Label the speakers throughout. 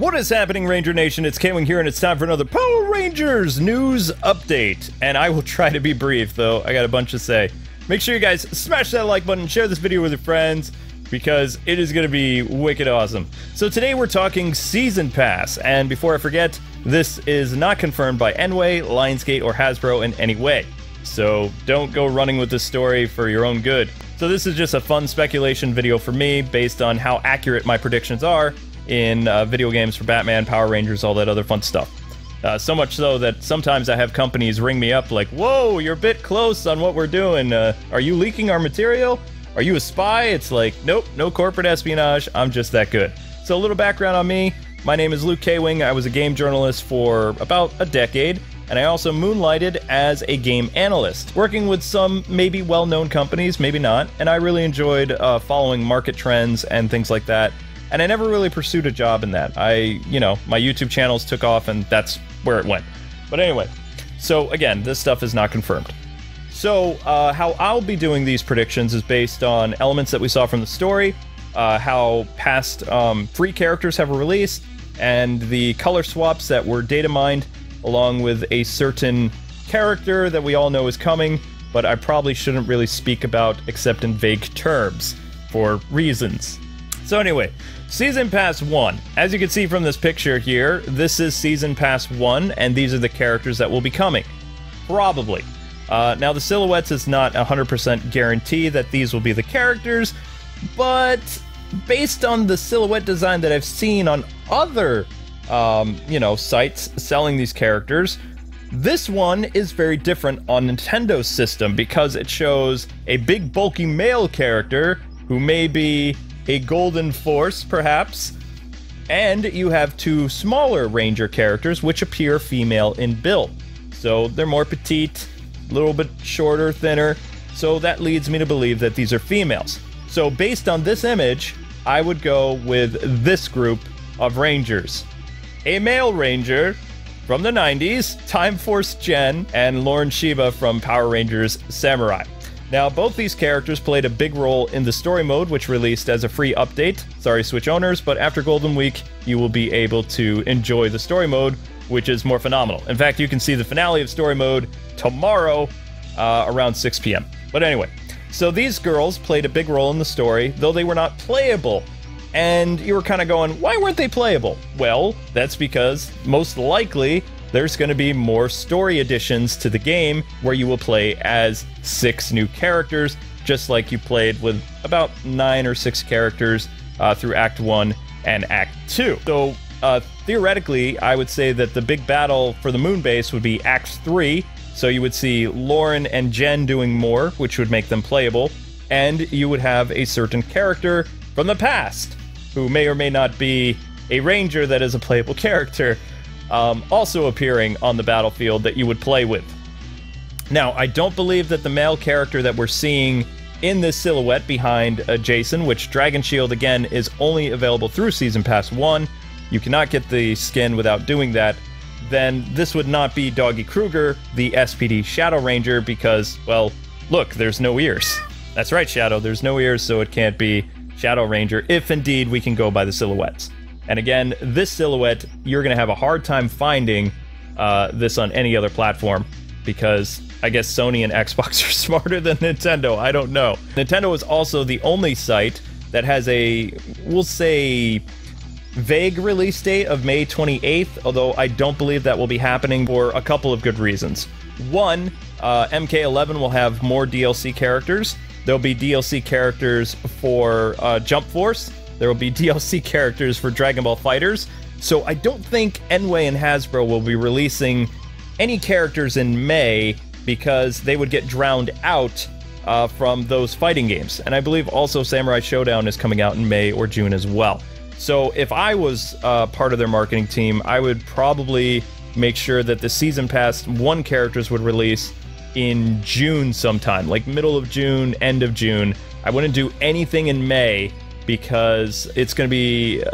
Speaker 1: What is happening, Ranger Nation? It's Kwing here, and it's time for another Power Rangers news update. And I will try to be brief, though I got a bunch to say. Make sure you guys smash that like button, share this video with your friends, because it is going to be wicked awesome. So today we're talking Season Pass, and before I forget, this is not confirmed by Enway, Lionsgate, or Hasbro in any way. So don't go running with this story for your own good. So this is just a fun speculation video for me, based on how accurate my predictions are in video games for Batman, Power Rangers, all that other fun stuff. So much so that sometimes I have companies ring me up like, whoa, you're a bit close on what we're doing. Are you leaking our material? Are you a spy? It's like, nope, no corporate espionage. I'm just that good. So a little background on me. My name is Kwing. I was a game journalist for about a decade, and I also moonlighted as a game analyst, working with some maybe well-known companies, maybe not, and I really enjoyed following market trends and things like that. And I never really pursued a job in that. My YouTube channels took off, and that's where it went. But anyway, so again, this stuff is not confirmed. So how I'll be doing these predictions is based on elements that we saw from the story, how past free characters have released, and the color swaps that were data mined, along with a certain character that we all know is coming, but I probably shouldn't really speak about except in vague terms, for reasons. So anyway, Season Pass 1. As you can see from this picture here, this is Season Pass 1, and these are the characters that will be coming. Probably. Now, the silhouettes is not 100% guarantee that these will be the characters, but based on the silhouette design that I've seen on other, sites selling these characters, this one is very different on Nintendo's system because it shows a big, bulky male character who may be a Golden Force, perhaps, and you have two smaller Ranger characters which appear female in build. So they're more petite, a little bit shorter, thinner, so that leads me to believe that these are females. So based on this image, I would go with this group of Rangers. A male Ranger from the 90s, Time Force Gen, and Lauren Shiba from Power Rangers Samurai. Now, both these characters played a big role in the story mode, which released as a free update. Sorry, Switch owners, but after Golden Week, you will be able to enjoy the story mode, which is more phenomenal. In fact, you can see the finale of story mode tomorrow around 6 p.m. But anyway, so these girls played a big role in the story, though they were not playable. And you were kind of going, why weren't they playable? Well, that's because most likely there's going to be more story additions to the game where you will play as 6 new characters, just like you played with about 9 or 6 characters through Act 1 and Act 2. So theoretically, I would say that the big battle for the moon base would be Act 3, so you would see Lauren and Jen doing more, which would make them playable, and you would have a certain character from the past, who may or may not be a Ranger that is a playable character, also appearing on the battlefield that you would play with. Now, I don't believe that the male character that we're seeing in this silhouette behind Jason, which Dragon Shield, again, is only available through Season Pass 1, you cannot get the skin without doing that, then this would not be Doggy Kruger, the SPD Shadow Ranger, because, well, look, there's no ears. That's right, Shadow, there's no ears, so it can't be Shadow Ranger, if indeed we can go by the silhouettes. And again, this silhouette, you're going to have a hard time finding this on any other platform, because I guess Sony and Xbox are smarter than Nintendo, I don't know. Nintendo is also the only site that has a, we'll say, vague release date of May 28th, although I don't believe that will be happening for a couple of good reasons. One, MK11 will have more DLC characters. There'll be DLC characters for Jump Force. There will be DLC characters for Dragon Ball FighterZ. So I don't think Enway and Hasbro will be releasing any characters in May because they would get drowned out from those fighting games. And I believe also Samurai Showdown is coming out in May or June as well. So if I was part of their marketing team, I would probably make sure that the Season Pass 1 characters would release in June sometime, like middle of June, end of June. I wouldn't do anything in May because it's going to be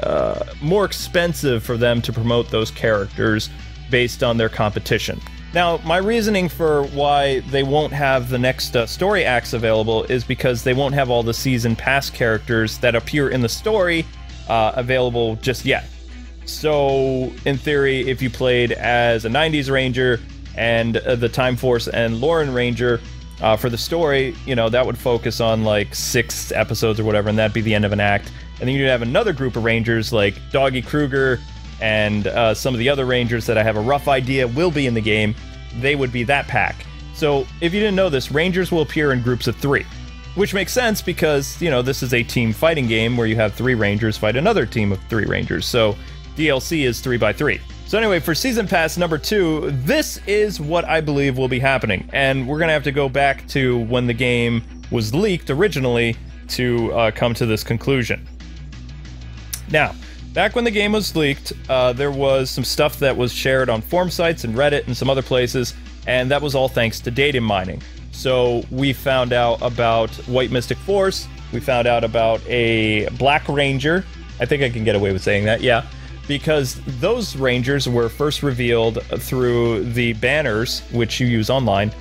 Speaker 1: more expensive for them to promote those characters based on their competition. Now, my reasoning for why they won't have the next story acts available is because they won't have all the Season Pass characters that appear in the story available just yet. So, in theory, if you played as a 90s Ranger and the Time Force and Lauren Ranger, for the story, you know, that would focus on like 6 episodes or whatever, and that'd be the end of an act. And then you'd have another group of Rangers like Doggy Kruger and some of the other Rangers that I have a rough idea will be in the game. They would be that pack. So, if you didn't know this, Rangers will appear in groups of 3. Which makes sense because, you know, this is a team fighting game where you have 3 Rangers fight another team of 3 Rangers. So, DLC is 3x3. So anyway, for Season Pass number 2, this is what I believe will be happening. And we're going to have to go back to when the game was leaked originally to come to this conclusion. Now, back when the game was leaked, there was some stuff that was shared on forum sites and Reddit and some other places, and that was all thanks to data mining. So we found out about White Mystic Force, we found out about a Black Ranger, I think I can get away with saying that, yeah, because those Rangers were first revealed through the banners, which you use online,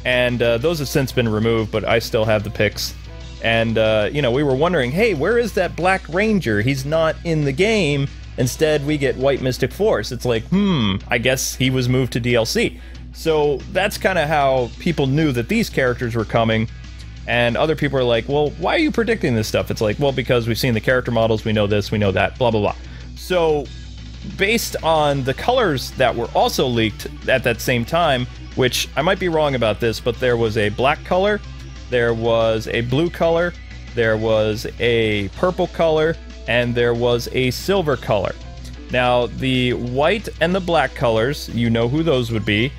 Speaker 1: and those have since been removed, but I still have the pics. And, you know, we were wondering, hey, where is that Black Ranger? He's not in the game. Instead, we get White Mystic Force. It's like, I guess he was moved to DLC. So that's kind of how people knew that these characters were coming. And other people are like, well, why are you predicting this stuff? It's like, well, because we've seen the character models, we know this, we know that, blah, blah, blah. So, based on the colors that were also leaked at that same time, which I might be wrong about this, but there was a black color, there was a blue color, there was a purple color, and there was a silver color. Now, the white and the black colors, you know who those would be,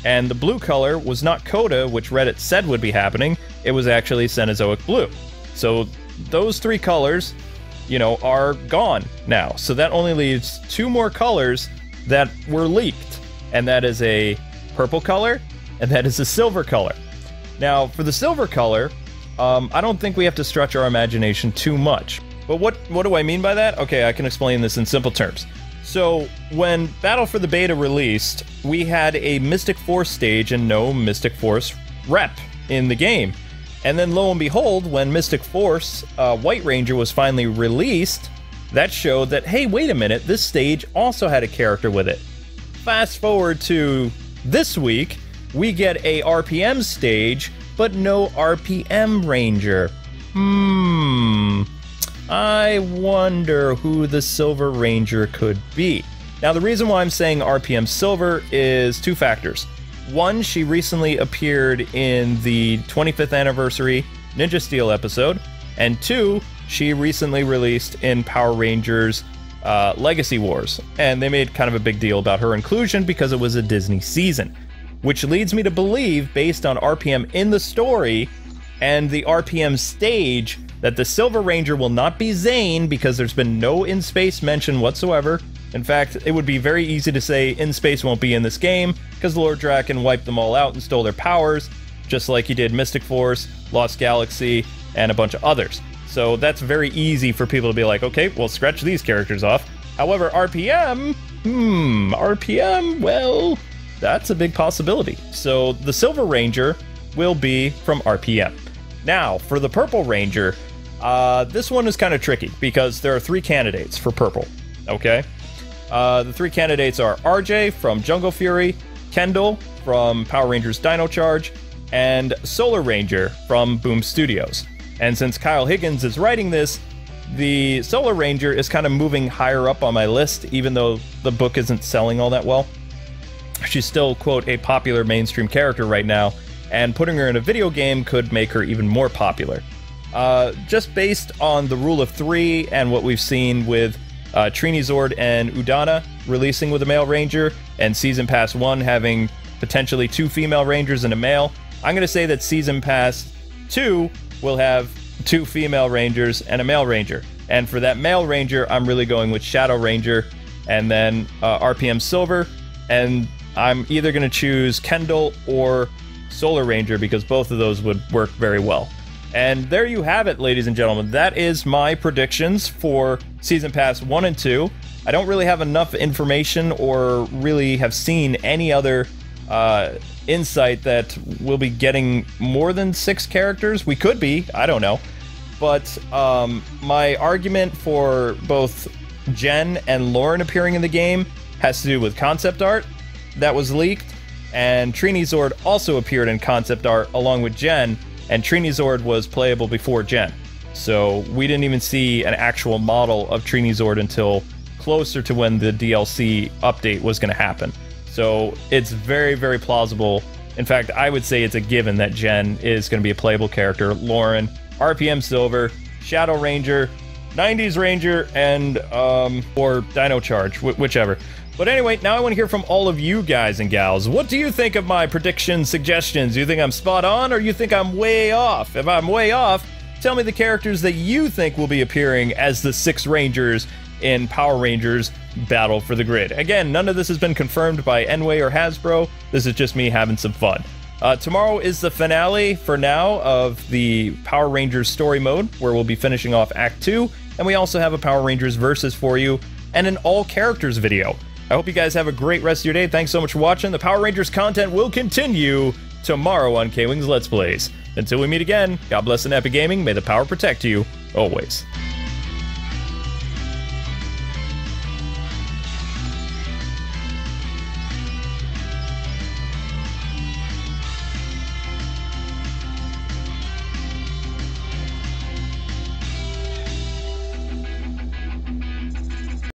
Speaker 1: and the blue color was not Coda, which Reddit said would be happening, it was actually Cenozoic Blue. So, those 3 colors, you know, are gone now. So that only leaves 2 more colors that were leaked. And that is a purple color, and that is a silver color. Now, for the silver color, I don't think we have to stretch our imagination too much. But what do I mean by that? Okay, I can explain this in simple terms. So, when Battle for the Beta released, we had a Mystic Force stage and no Mystic Force rep in the game. And then lo and behold, when Mystic Force White Ranger was finally released, that showed that, hey, wait a minute, this stage also had a character with it. Fast forward to this week, we get a RPM stage, but no RPM Ranger. I wonder who the Silver Ranger could be. Now, the reason why I'm saying RPM Silver is 2 factors. 1, she recently appeared in the 25th anniversary Ninja Steel episode, and 2, she recently released in Power Rangers Legacy Wars, and they made kind of a big deal about her inclusion because it was a Disney season, which leads me to believe, based on RPM in the story and the RPM stage, that the Silver Ranger will not be Zane because there's been no in-space mention whatsoever. In fact, it would be very easy to say in-space won't be in this game because Lord Draken wiped them all out and stole their powers, just like he did Mystic Force, Lost Galaxy, and a bunch of others. So that's very easy for people to be like, okay, we'll scratch these characters off. However, RPM, well, that's a big possibility. So the Silver Ranger will be from RPM. Now, for the Purple Ranger, this one is kind of tricky because there are 3 candidates for Purple, okay? The 3 candidates are RJ from Jungle Fury, Kendall from Power Rangers Dino Charge, and Solar Ranger from Boom Studios. And since Kyle Higgins is writing this, the Solar Ranger is kind of moving higher up on my list, even though the book isn't selling all that well. She's still, quote, a popular mainstream character right now, and putting her in a video game could make her even more popular. Just based on the rule of 3 and what we've seen with Trini Zord and Udana releasing with a male ranger, and Season Pass 1 having potentially 2 female rangers and a male, I'm going to say that Season Pass 2 will have 2 female rangers and a male ranger. And for that male ranger, I'm really going with Shadow Ranger, and then RPM Silver, and I'm either going to choose Kendall or Solar Ranger because both of those would work very well. And there you have it, ladies and gentlemen. That is my predictions for Season Pass 1 and 2. I don't really have enough information or really have seen any other insight that we'll be getting more than 6 characters. We could be, I don't know. But my argument for both Jen and Lauren appearing in the game has to do with concept art that was leaked, and Trini Zord also appeared in concept art along with Jen, and Trini Zord was playable before Jen. So we didn't even see an actual model of Trini Zord until closer to when the DLC update was going to happen. So it's very, very plausible. In fact, I would say it's a given that Jen is going to be a playable character. Lauren, RPM Silver, Shadow Ranger, 90s Ranger, and or Dino Charge, whichever. But anyway, now I want to hear from all of you guys and gals. What do you think of my predictions, suggestions? Do you think I'm spot on, or you think I'm way off? If I'm way off, tell me the characters that you think will be appearing as the 6 Rangers in Power Rangers Battle for the Grid. Again, none of this has been confirmed by Enway or Hasbro. This is just me having some fun. Tomorrow is the finale, for now, of the Power Rangers story mode, where we'll be finishing off Act 2, and we also have a Power Rangers Versus for you, and an all-characters video. I hope you guys have a great rest of your day. Thanks so much for watching. The Power Rangers content will continue tomorrow on Kwings Let's Plays. Until we meet again, God bless and happy gaming. May the power protect you, always.